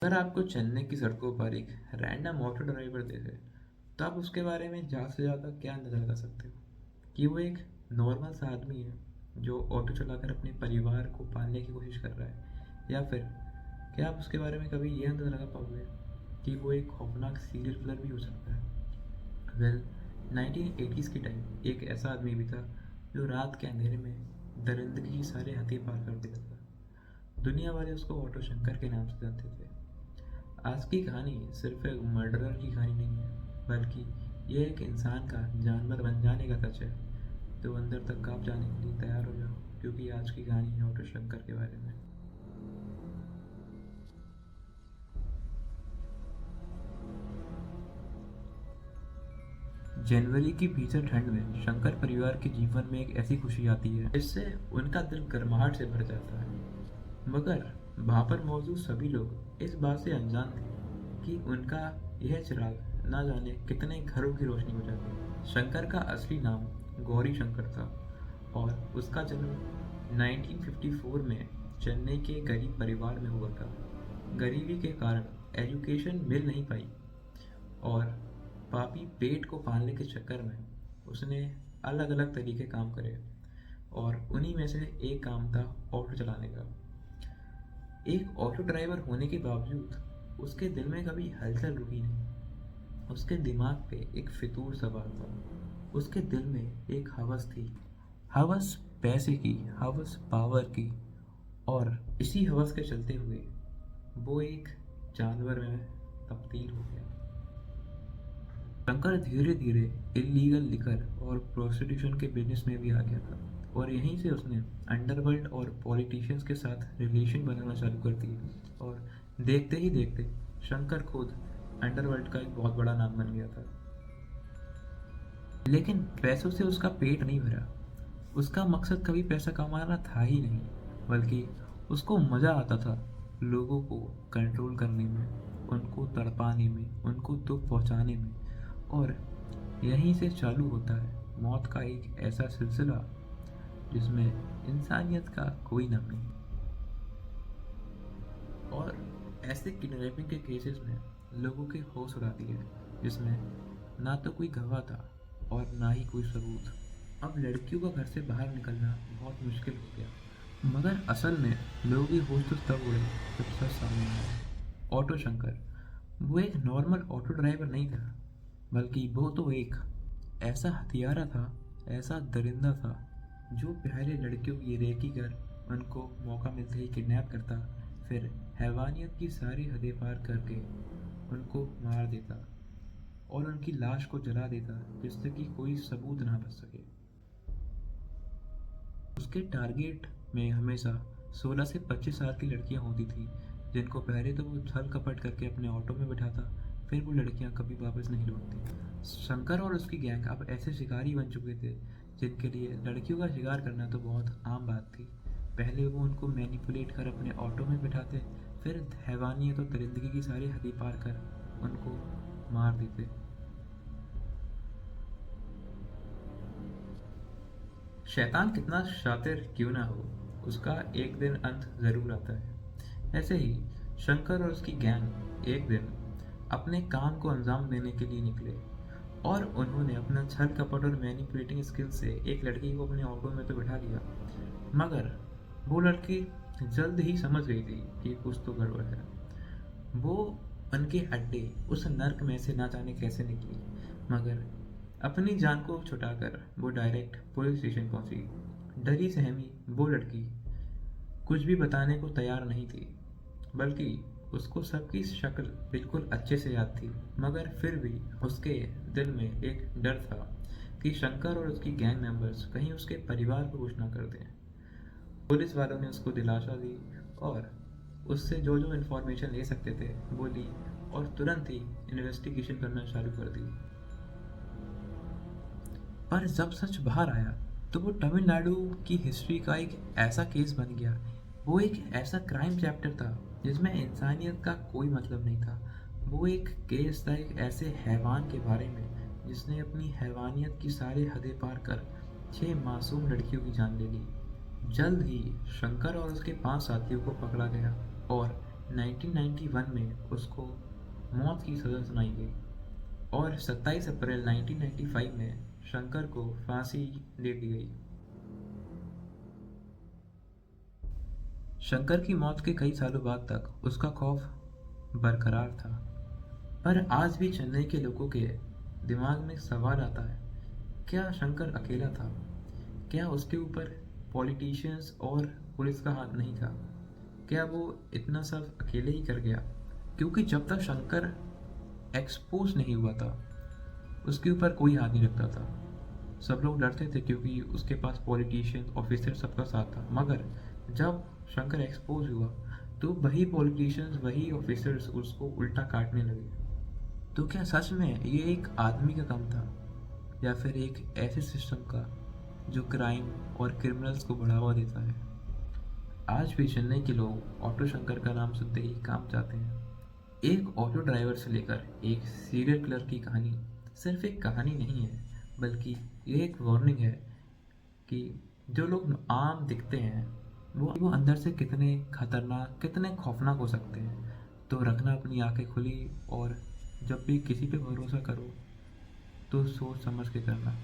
अगर आपको चेन्नई की सड़कों पर एक रैंडम ऑटो ड्राइवर देखे तो आप उसके बारे में ज़्यादा से ज़्यादा क्या अंदाज़ा लगा सकते हो कि वो एक नॉर्मल सा आदमी है जो ऑटो चलाकर अपने परिवार को पालने की कोशिश कर रहा है, या फिर क्या आप उसके बारे में कभी ये अंदाज़ा लगा पाओगे कि वो एक खौफनाक सीरियल किलर भी हो सकता है। वेल, 1980s के टाइम एक ऐसा आदमी भी था जो रात के अंधेरे में दरिंदगी की सारे हदें पार कर देता था। दुनिया वाले उसको ऑटो शंकर के नाम से जानते थे। आज की कहानी सिर्फ एक मर्डरर की कहानी नहीं है, बल्कि ये एक इंसान का जानवर बन जाने का सच है। तो अंदर तक काँप जाने के लिए तैयार हो जाओ, क्योंकि आज की कहानी है ऑटो शंकर के बारे में। जनवरी की भीषण ठंड में शंकर परिवार के जीवन में एक ऐसी खुशी आती है जिससे उनका दिल गर्माहट से भर जाता है। मगर वहाँ पर मौजूद सभी लोग इस बात से अनजान थे कि उनका यह चिराग ना जाने कितने घरों की रोशनी हो जाती। शंकर का असली नाम गौरी शंकर था और उसका जन्म 1954 में चेन्नई के गरीब परिवार में हुआ था। गरीबी के कारण एजुकेशन मिल नहीं पाई और पापी पेट को पालने के चक्कर में उसने अलग अलग तरीके काम करे, और उन्हीं में से एक काम था ऑटो चलाने का। एक ऑटो ड्राइवर होने के बावजूद उसके दिल में कभी हलचल रुकी नहीं। उसके दिमाग पे एक फितूर सवाल था। उसके दिल में एक हवस थी, हवस पैसे की, हवस पावर की, और इसी हवस के चलते हुए वो एक जानवर में तब्दील हो गया। शंकर धीरे धीरे इलीगल लिकर और प्रोस्टिट्यूशन के बिजनेस में भी आ गया था, और यहीं से उसने अंडरवर्ल्ड और पॉलिटिशियंस के साथ रिलेशन बनाना चालू कर दिए, और देखते ही देखते शंकर खुद अंडरवर्ल्ड का एक बहुत बड़ा नाम बन गया था। लेकिन पैसों से उसका पेट नहीं भरा। उसका मकसद कभी पैसा कमाना था ही नहीं, बल्कि उसको मज़ा आता था लोगों को कंट्रोल करने में, उनको तड़पाने में, उनको दुख पहुंचाने में। और यहीं से चालू होता है मौत का एक ऐसा सिलसिला जिसमें इंसानियत का कोई नाम नहीं। और ऐसे किडनैपिंग के केसेस में लोगों के होश उड़ा दिए, जिसमें ना तो कोई गवाह था और ना ही कोई सबूत। अब लड़कियों का घर से बाहर निकलना बहुत मुश्किल हो गया। मगर असल में लोगों की होश तो तब उड़े जब सच सामने आया। ऑटो शंकर वो एक नॉर्मल ऑटो ड्राइवर नहीं था, बल्कि वो तो एक ऐसा हथियारा था, ऐसा दरिंदा था जो पहले लड़कियों की रेकी कर उनको मौका मिलते ही किडनैप करता, फिर हैवानियत की सारी हदें पार करके उनको मार देता और उनकी लाश को जला देता, जिससे कि कोई सबूत ना बच सके। उसके टारगेट में हमेशा 16 से 25 साल की लड़कियां होती थी, जिनको पहले तो वो छल कपट करके अपने ऑटो में बिठाता, फिर वो लड़कियां कभी वापस नहीं लौटती। शंकर और उसकी गैंग अब ऐसे शिकारी बन चुके थे जिनके लिए लड़कियों का शिकार करना तो बहुत आम बात थी। पहले वो उनको मैनिपुलेट कर अपने ऑटो में बिठाते, फिर हैवानियत और दरिंदगी की सारी हदें पार कर उनको मार देते। शैतान कितना शातिर क्यों ना हो, उसका एक दिन अंत जरूर आता है। ऐसे ही शंकर और उसकी गैंग एक दिन अपने काम को अंजाम देने के लिए निकले, और उन्होंने अपना छल कपट और मैनिपुलेटिंग स्किल से एक लड़की को अपने ऑटो में तो बिठा लिया। मगर वो लड़की जल्द ही समझ गई थी कि कुछ तो गड़बड़ है। वो उनके अड्डे उस नर्क में से ना जाने कैसे निकली, मगर अपनी जान को छुटाकर वो डायरेक्ट पुलिस स्टेशन पहुंची। डरी सहमी वो लड़की कुछ भी बताने को तैयार नहीं थी, बल्कि उसको सबकी शक्ल बिल्कुल अच्छे से याद थी। मगर फिर भी उसके दिल में एक डर था कि शंकर और उसकी गैंग मेंबर्स कहीं उसके परिवार को कुछ ना कर दें। पुलिस वालों ने उसको दिलासा दी और उससे जो जो इन्फॉर्मेशन ले सकते थे वो ली, और तुरंत ही इन्वेस्टिगेशन करना चालू कर दी। पर जब सच बाहर आया तो वो तमिलनाडु की हिस्ट्री का एक ऐसा केस बन गया। वो एक ऐसा क्राइम चैप्टर था जिसमें इंसानियत का कोई मतलब नहीं था। वो एक केस था एक ऐसे हैवान के बारे में जिसने अपनी हैवानियत की सारी हदें पार कर 6 मासूम लड़कियों की जान ले ली। जल्द ही शंकर और उसके 5 साथियों को पकड़ा गया और 1991 में उसको मौत की सज़ा सुनाई गई और 27 अप्रैल 1995 में शंकर को फांसी दे दी गई। शंकर की मौत के कई सालों बाद तक उसका खौफ बरकरार था, पर आज भी चेन्नई के लोगों के दिमाग में एक सवाल आता है, क्या शंकर अकेला था? क्या उसके ऊपर पॉलिटिशियंस और पुलिस का हाथ नहीं था? क्या वो इतना सब अकेले ही कर गया? क्योंकि जब तक शंकर एक्सपोज नहीं हुआ था, उसके ऊपर कोई हाथ नहीं रखता था। सब लोग डरते थे क्योंकि उसके पास पॉलिटिशियन ऑफिसर सबका साथ था। मगर जब शंकर एक्सपोज हुआ तो वही पॉलिटिशियंस वही ऑफिसर्स उसको उल्टा काटने लगे। तो क्या सच में ये एक आदमी का कम था या फिर एक ऐसे सिस्टम का जो क्राइम और क्रिमिनल्स को बढ़ावा देता है? आज भी चेन्नई के लोग ऑटो शंकर का नाम सुनते ही कांप जाते हैं। एक ऑटो ड्राइवर से लेकर एक सीरियल किलर की कहानी सिर्फ एक कहानी नहीं है, बल्कि ये एक वार्निंग है कि जो लोग आम दिखते हैं वो अंदर से कितने खतरनाक कितने खौफनाक हो सकते हैं। तो रखना अपनी आंखें खुली और जब भी किसी पे भरोसा करो तो सोच समझ के करना।